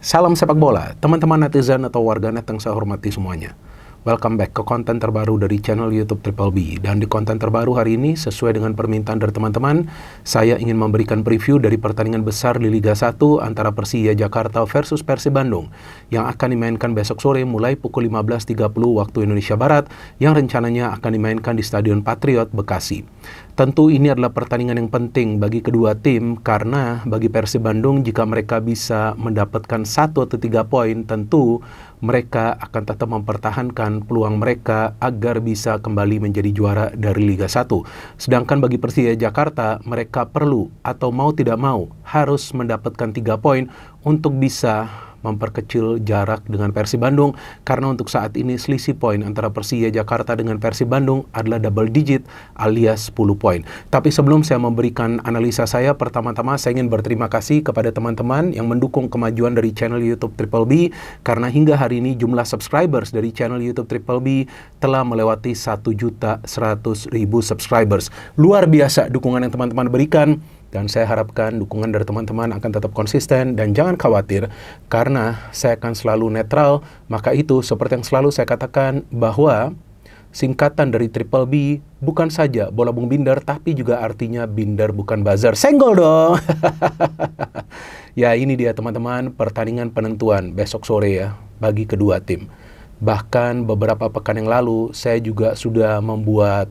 Salam sepak bola, teman-teman netizen atau warganet yang saya hormati semuanya. Welcome back ke konten terbaru dari channel YouTube Triple B. Dan di konten terbaru hari ini, sesuai dengan permintaan dari teman-teman, saya ingin memberikan preview dari pertandingan besar di Liga 1 antara Persija Jakarta versus Persib Bandung yang akan dimainkan besok sore mulai pukul 15.30 waktu Indonesia Barat yang rencananya akan dimainkan di Stadion Patriot, Bekasi. Tentu ini adalah pertandingan yang penting bagi kedua tim karena bagi Persib Bandung jika mereka bisa mendapatkan 1 atau 3 poin tentu mereka akan tetap mempertahankan peluang mereka agar bisa kembali menjadi juara dari Liga 1. Sedangkan bagi Persija Jakarta mereka perlu atau mau tidak mau harus mendapatkan 3 poin untuk bisa memperkecil jarak dengan Persib Bandung karena untuk saat ini selisih poin antara Persija Jakarta dengan Persib Bandung adalah double digit alias 10 poin. Tapi sebelum saya memberikan analisa saya, pertama-tama saya ingin berterima kasih kepada teman-teman yang mendukung kemajuan dari channel YouTube Triple B karena hingga hari ini jumlah subscribers dari channel YouTube Triple B telah melewati 1.100.000 subscribers. Luar biasa dukungan yang teman-teman berikan. Dan saya harapkan dukungan dari teman-teman akan tetap konsisten dan jangan khawatir karena saya akan selalu netral. Maka itu seperti yang selalu saya katakan bahwa singkatan dari Triple B bukan saja bola bung binder tapi juga artinya binder bukan buzzer. Senggol dong! Ya ini dia teman-teman pertandingan penentuan besok sore ya bagi kedua tim. Bahkan beberapa pekan yang lalu saya juga sudah membuat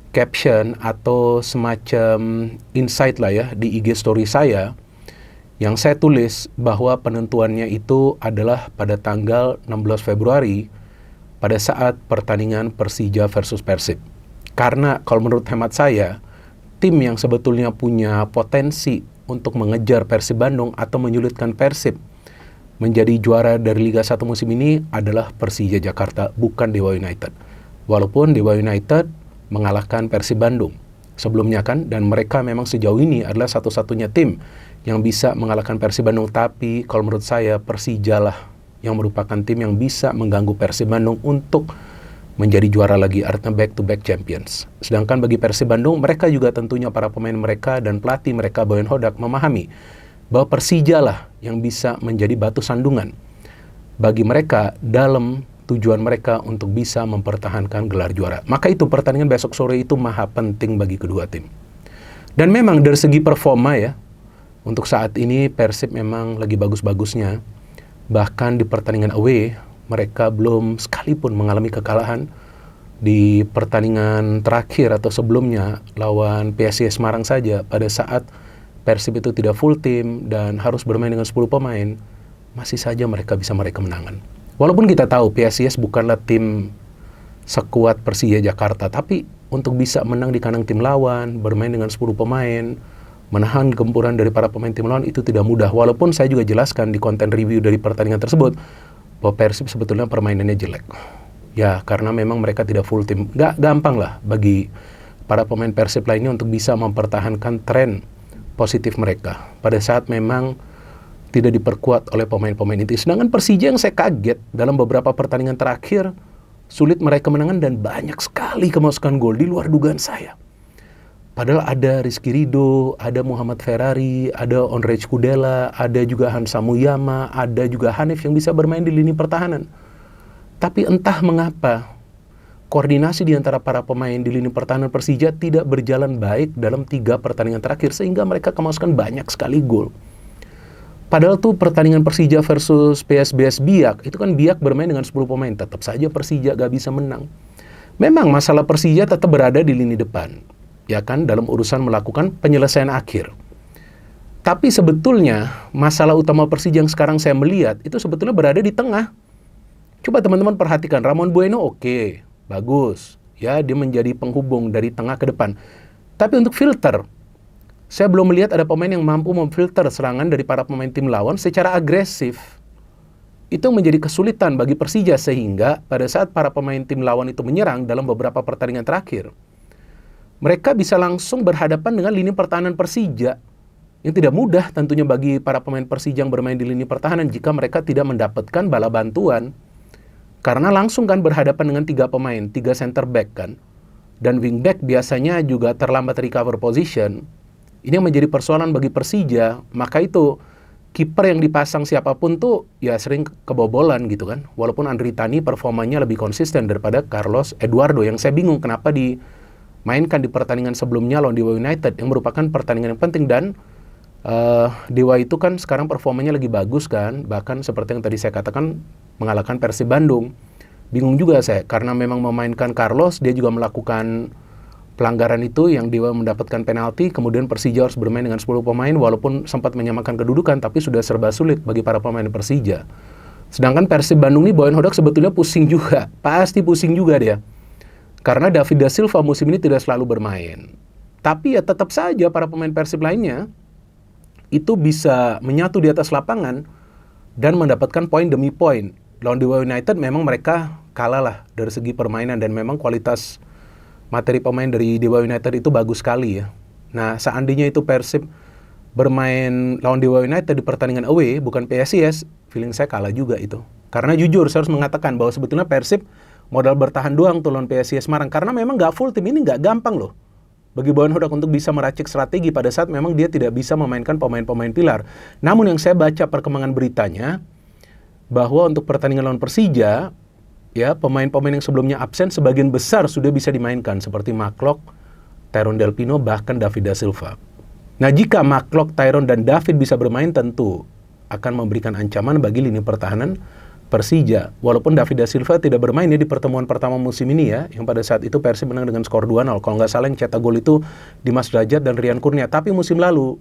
caption atau semacam insight lah ya di IG story saya yang saya tulis bahwa penentuannya itu adalah pada tanggal 16 Februari pada saat pertandingan Persija versus Persib. Karena kalau menurut hemat saya, tim yang sebetulnya punya potensi untuk mengejar Persib Bandung atau menyulitkan Persib menjadi juara dari Liga 1 musim ini adalah Persija Jakarta, bukan Dewa United. Walaupun Dewa United mengalahkan Persib Bandung sebelumnya kan, dan mereka memang sejauh ini adalah satu-satunya tim yang bisa mengalahkan Persib Bandung, tapi kalau menurut saya Persija lah yang merupakan tim yang bisa mengganggu Persib Bandung untuk menjadi juara lagi, artinya back-to-back champions. Sedangkan bagi Persib Bandung, mereka juga tentunya para pemain mereka dan pelatih mereka Boyan Hodak memahami bahwa Persija lah yang bisa menjadi batu sandungan bagi mereka dalam tujuan mereka untuk bisa mempertahankan gelar juara. Maka itu pertandingan besok sore itu maha penting bagi kedua tim. Dan memang dari segi performa ya, untuk saat ini Persib memang lagi bagus-bagusnya. Bahkan di pertandingan away, mereka belum sekalipun mengalami kekalahan. Di pertandingan terakhir atau sebelumnya lawan PSIS Semarang saja, pada saat Persib itu tidak full tim dan harus bermain dengan 10 pemain, masih saja mereka bisa meraih kemenangan. Walaupun kita tahu PSIS bukanlah tim sekuat Persija Jakarta, tapi untuk bisa menang di kandang tim lawan, bermain dengan 10 pemain, menahan gempuran dari para pemain tim lawan itu tidak mudah. Walaupun saya juga jelaskan di konten review dari pertandingan tersebut, bahwa Persib sebetulnya permainannya jelek. Ya, karena memang mereka tidak full tim. Gak gampang lah bagi para pemain Persib lainnya untuk bisa mempertahankan tren positif mereka pada saat memang tidak diperkuat oleh pemain-pemain inti. Sedangkan Persija yang saya kaget dalam beberapa pertandingan terakhir sulit meraih kemenangan dan banyak sekali kemasukan gol di luar dugaan saya. Padahal ada Rizky Ridho, ada Muhammad Ferrari, ada Ondrej Kudela, ada juga Hansa Muyama, ada juga Hanif yang bisa bermain di lini pertahanan. Tapi entah mengapa koordinasi di antara para pemain di lini pertahanan Persija tidak berjalan baik dalam 3 pertandingan terakhir sehingga mereka kemasukan banyak sekali gol. Padahal tuh pertandingan Persija versus PSBS Biak, itu kan Biak bermain dengan 10 pemain, tetap saja Persija gak bisa menang. Memang masalah Persija tetap berada di lini depan, ya kan, dalam urusan melakukan penyelesaian akhir. Tapi sebetulnya masalah utama Persija yang sekarang saya melihat, itu sebetulnya berada di tengah. Coba teman-teman perhatikan, Ramon Bueno oke, bagus, ya dia menjadi penghubung dari tengah ke depan. Tapi untuk filter, saya belum melihat ada pemain yang mampu memfilter serangan dari para pemain tim lawan secara agresif. Itu menjadi kesulitan bagi Persija sehingga pada saat para pemain tim lawan itu menyerang dalam beberapa pertandingan terakhir, mereka bisa langsung berhadapan dengan lini pertahanan Persija. Yang tidak mudah tentunya bagi para pemain Persija yang bermain di lini pertahanan jika mereka tidak mendapatkan bala bantuan. Karena langsung kan berhadapan dengan 3 pemain, 3 center back kan. Dan wing back biasanya juga terlambat recover position. Ini yang menjadi persoalan bagi Persija. Maka itu kiper yang dipasang siapapun tuh ya sering kebobolan gitu kan. Walaupun Andri Tani performanya lebih konsisten daripada Carlos Eduardo, yang saya bingung kenapa dimainkan di pertandingan sebelumnya lawan Dewa United yang merupakan pertandingan yang penting. Dan Dewa itu kan sekarang performanya lagi bagus kan, bahkan seperti yang tadi saya katakan mengalahkan Persib Bandung. Bingung juga saya, karena memang memainkan Carlos, dia juga melakukan pelanggaran itu yang Dewa mendapatkan penalti, kemudian Persija harus bermain dengan 10 pemain walaupun sempat menyamakan kedudukan, tapi sudah serba sulit bagi para pemain Persija. Sedangkan Persib Bandung ini Boyan Hodak sebetulnya pusing juga, pasti pusing juga dia. Karena David da Silva musim ini tidak selalu bermain. Tapi ya tetap saja para pemain Persib lainnya itu bisa menyatu di atas lapangan dan mendapatkan poin demi poin. Lawan Dewa United memang mereka kalah lah dari segi permainan, dan memang kualitas materi pemain dari Dewa United itu bagus sekali ya. Nah, seandainya itu Persib bermain lawan Dewa United di pertandingan away, bukan PSIS, feeling saya kalah juga itu. Karena jujur, saya harus mengatakan bahwa sebetulnya Persib modal bertahan doang tuh lawan PSIS Semarang. Karena memang nggak full tim ini, nggak gampang loh bagi Boyan Hodak untuk bisa meracik strategi pada saat memang dia tidak bisa memainkan pemain-pemain pilar. Namun yang saya baca perkembangan beritanya, bahwa untuk pertandingan lawan Persija, ya, pemain-pemain yang sebelumnya absen sebagian besar sudah bisa dimainkan, seperti Maklok, Tyron Del Pino, bahkan David da Silva. Nah, jika Maklok, Tyron, dan David bisa bermain, tentu akan memberikan ancaman bagi lini pertahanan Persija. Walaupun David da Silva tidak bermain ya di pertemuan pertama musim ini ya, yang pada saat itu Persib menang dengan skor 2-0. Kalau nggak salah yang cetak gol itu Dimas Derajat dan Rian Kurnia. Tapi musim lalu,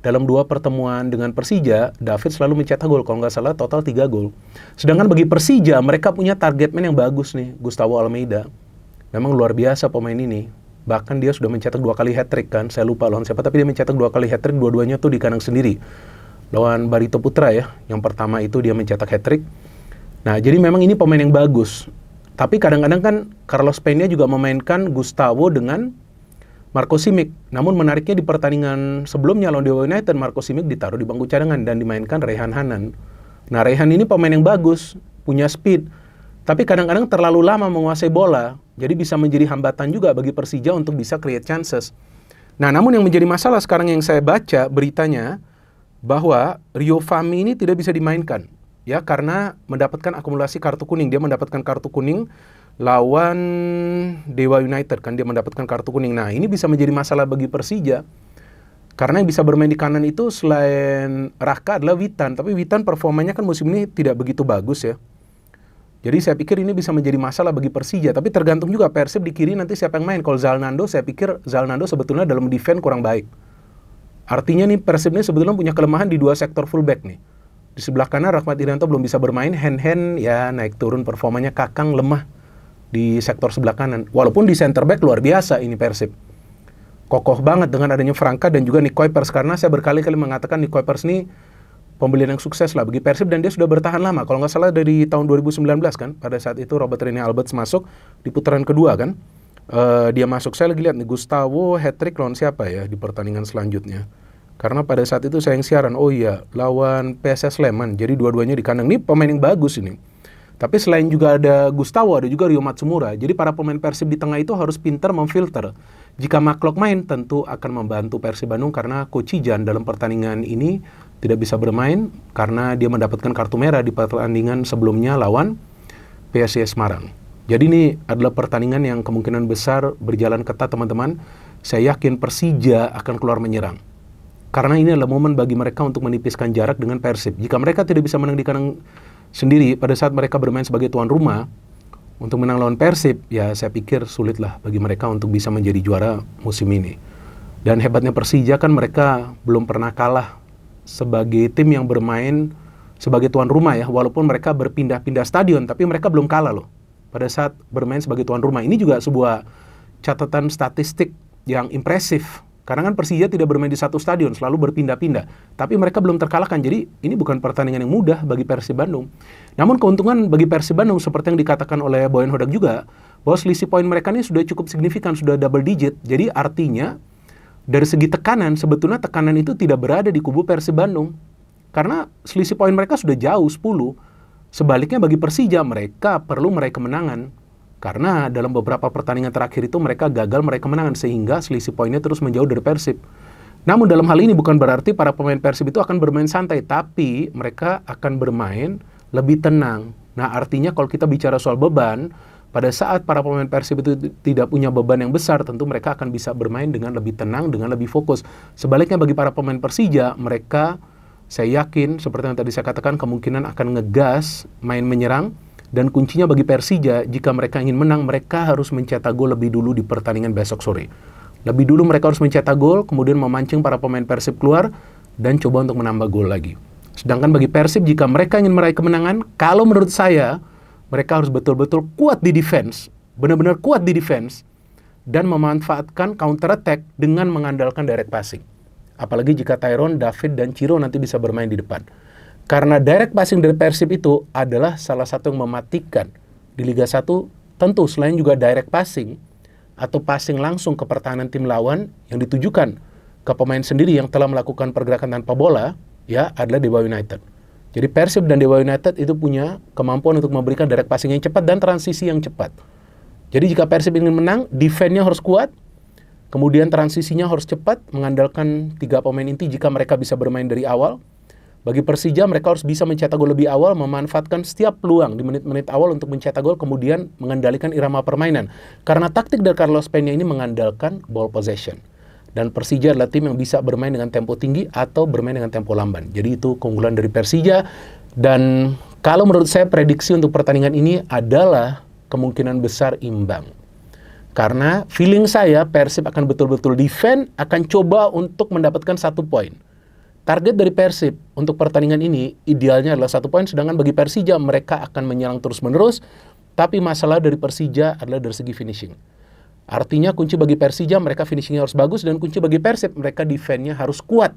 dalam 2 pertemuan dengan Persija, David selalu mencetak gol, kalau nggak salah total 3 gol. Sedangkan bagi Persija, mereka punya target man yang bagus nih, Gustavo Almeida. Memang luar biasa pemain ini. Bahkan dia sudah mencetak 2 kali hat-trick kan, saya lupa lawan siapa, tapi dia mencetak 2 kali hat-trick, dua-duanya tuh di kandang sendiri. Lawan Barito Putra ya, yang pertama itu dia mencetak hat-trick. Nah, jadi memang ini pemain yang bagus. Tapi kadang-kadang kan Carlos Peña juga memainkan Gustavo dengan Marco Simic. Namun menariknya di pertandingan sebelumnya lawan Dewa United, Marco Simic ditaruh di bangku cadangan dan dimainkan Rehan Hanan. Nah, Rehan ini pemain yang bagus, punya speed, tapi kadang-kadang terlalu lama menguasai bola, jadi bisa menjadi hambatan juga bagi Persija untuk bisa create chances. Nah, namun yang menjadi masalah sekarang yang saya baca beritanya, bahwa Rio Fahmi ini tidak bisa dimainkan, ya, karena mendapatkan akumulasi kartu kuning. Dia mendapatkan kartu kuning lawan Dewa United kan, dia mendapatkan kartu kuning. Nah, ini bisa menjadi masalah bagi Persija, karena yang bisa bermain di kanan itu selain Raka adalah Witan, tapi Witan performanya kan musim ini tidak begitu bagus ya. Jadi saya pikir ini bisa menjadi masalah bagi Persija, tapi tergantung juga Persib di kiri nanti siapa yang main. Kalau Zalnando, saya pikir Zalnando sebetulnya dalam defense kurang baik. Artinya nih Persib ini sebetulnya punya kelemahan di 2 sektor fullback nih. Di sebelah kanan Rahmat Irianto belum bisa bermain, Hen ya naik turun performanya, Kakang lemah di sektor sebelah kanan. Walaupun di center back luar biasa ini Persib. Kokoh banget dengan adanya Franka dan juga Nick Kuipers, karena saya berkali-kali mengatakan Nick Kuipers ini pembelian yang sukses lah bagi Persib, dan dia sudah bertahan lama. Kalau nggak salah dari tahun 2019 kan, pada saat itu Robert Rene Alberts masuk di putaran kedua kan. Dia masuk, saya lagi lihat nih Gustavo hat-trick lawan siapa ya di pertandingan selanjutnya. Karena pada saat itu saya yang siaran, oh iya, lawan PSS Sleman. Jadi dua-duanya di kandang. Ini pemain yang bagus ini. Tapi selain juga ada Gustavo, ada juga Rio Matsumura. Jadi para pemain Persib di tengah itu harus pintar memfilter. Jika Maklok main, tentu akan membantu Persib Bandung, karena Coach Jan dalam pertandingan ini tidak bisa bermain karena dia mendapatkan kartu merah di pertandingan sebelumnya lawan PSIS Semarang. Jadi ini adalah pertandingan yang kemungkinan besar berjalan ketat teman-teman. Saya yakin Persija akan keluar menyerang. Karena ini adalah momen bagi mereka untuk menipiskan jarak dengan Persib. Jika mereka tidak bisa menang di kandang sendiri pada saat mereka bermain sebagai tuan rumah, untuk menang lawan Persib, ya saya pikir sulitlah bagi mereka untuk bisa menjadi juara musim ini. Dan hebatnya Persija kan mereka belum pernah kalah sebagai tim yang bermain sebagai tuan rumah ya. Walaupun mereka berpindah-pindah stadion, tapi mereka belum kalah loh pada saat bermain sebagai tuan rumah. Ini juga sebuah catatan statistik yang impresif. Karena kan Persija tidak bermain di satu stadion, selalu berpindah-pindah. Tapi mereka belum terkalahkan, jadi ini bukan pertandingan yang mudah bagi Persib Bandung. Namun keuntungan bagi Persib Bandung, seperti yang dikatakan oleh Boyan Hodak juga, bahwa selisih poin mereka ini sudah cukup signifikan, sudah double digit. Jadi artinya, dari segi tekanan, sebetulnya tekanan itu tidak berada di kubu Persib Bandung. Karena selisih poin mereka sudah jauh, 10. Sebaliknya bagi Persija, mereka perlu meraih kemenangan. Karena dalam beberapa pertandingan terakhir itu mereka gagal meraih kemenangan, sehingga selisih poinnya terus menjauh dari Persib. Namun dalam hal ini bukan berarti para pemain Persib itu akan bermain santai, tapi mereka akan bermain lebih tenang. Nah, artinya kalau kita bicara soal beban, pada saat para pemain Persib itu tidak punya beban yang besar, tentu mereka akan bisa bermain dengan lebih tenang, dengan lebih fokus. Sebaliknya bagi para pemain Persija, mereka, saya yakin, seperti yang tadi saya katakan, kemungkinan akan ngegas, main menyerang, dan kuncinya bagi Persija, jika mereka ingin menang, mereka harus mencetak gol lebih dulu di pertandingan besok sore. Lebih dulu mereka harus mencetak gol, kemudian memancing para pemain Persib keluar, dan coba untuk menambah gol lagi. Sedangkan bagi Persib, jika mereka ingin meraih kemenangan, kalau menurut saya, mereka harus betul-betul kuat di defense, benar-benar kuat di defense, dan memanfaatkan counter attack dengan mengandalkan direct passing. Apalagi jika Tyrone, David, dan Ciro nanti bisa bermain di depan. Karena direct passing dari Persib itu adalah salah satu yang mematikan di Liga 1, tentu selain juga direct passing, atau passing langsung ke pertahanan tim lawan yang ditujukan ke pemain sendiri yang telah melakukan pergerakan tanpa bola, ya, adalah Dewa United. Jadi Persib dan Dewa United itu punya kemampuan untuk memberikan direct passing yang cepat dan transisi yang cepat. Jadi jika Persib ingin menang, defense-nya harus kuat, kemudian transisinya harus cepat, mengandalkan 3 pemain inti jika mereka bisa bermain dari awal. Bagi Persija, mereka harus bisa mencetak gol lebih awal, memanfaatkan setiap peluang di menit-menit awal untuk mencetak gol, kemudian mengendalikan irama permainan. Karena taktik dari Carlos Peña ini mengandalkan ball possession. Dan Persija adalah tim yang bisa bermain dengan tempo tinggi atau bermain dengan tempo lamban. Jadi itu keunggulan dari Persija. Dan kalau menurut saya prediksi untuk pertandingan ini adalah kemungkinan besar imbang. Karena feeling saya Persib akan betul-betul defend, akan coba untuk mendapatkan 1 poin. Target dari Persib untuk pertandingan ini idealnya adalah 1 poin, sedangkan bagi Persija mereka akan menyerang terus-menerus, tapi masalah dari Persija adalah dari segi finishing. Artinya kunci bagi Persija mereka finishingnya harus bagus, dan kunci bagi Persib mereka defense-nya harus kuat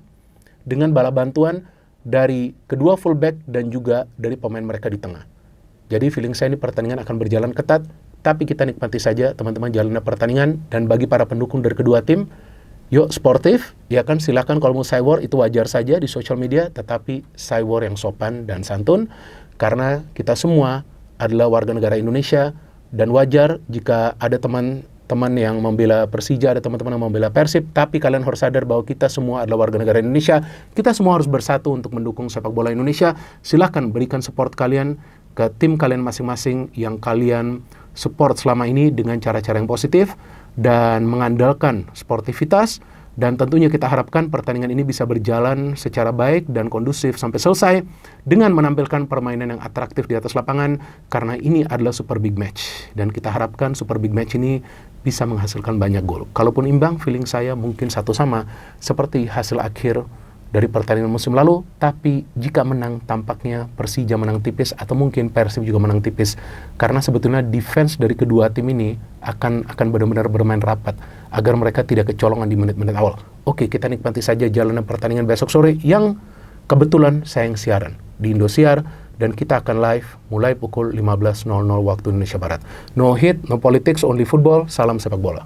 dengan bala bantuan dari kedua fullback dan juga dari pemain mereka di tengah. Jadi feeling saya ini pertandingan akan berjalan ketat, tapi kita nikmati saja teman-teman jalannya pertandingan. Dan bagi para pendukung dari kedua tim, yuk sportif, ya kan, silakan kalau mau cywar itu wajar saja di sosial media, tetapi cywar yang sopan dan santun, karena kita semua adalah warga negara Indonesia, dan wajar jika ada teman-teman yang membela Persija, ada teman-teman yang membela Persib, tapi kalian harus sadar bahwa kita semua adalah warga negara Indonesia, kita semua harus bersatu untuk mendukung sepak bola Indonesia. Silakan berikan support kalian ke tim kalian masing-masing yang kalian support selama ini dengan cara-cara yang positif, dan mengandalkan sportivitas, dan tentunya kita harapkan pertandingan ini bisa berjalan secara baik dan kondusif sampai selesai dengan menampilkan permainan yang atraktif di atas lapangan, karena ini adalah super big match dan kita harapkan super big match ini bisa menghasilkan banyak gol. Kalaupun imbang, feeling saya mungkin 1-1 seperti hasil akhir dari pertandingan musim lalu, tapi jika menang tampaknya Persija menang tipis atau mungkin Persib juga menang tipis, karena sebetulnya defense dari kedua tim ini akan benar-benar bermain rapat agar mereka tidak kecolongan di menit-menit awal. Oke, kita nikmati saja jalannya pertandingan besok sore yang kebetulan saya yang siaran di Indosiar, dan kita akan live mulai pukul 15.00 waktu Indonesia Barat. No hit, no politics, only football. Salam sepak bola.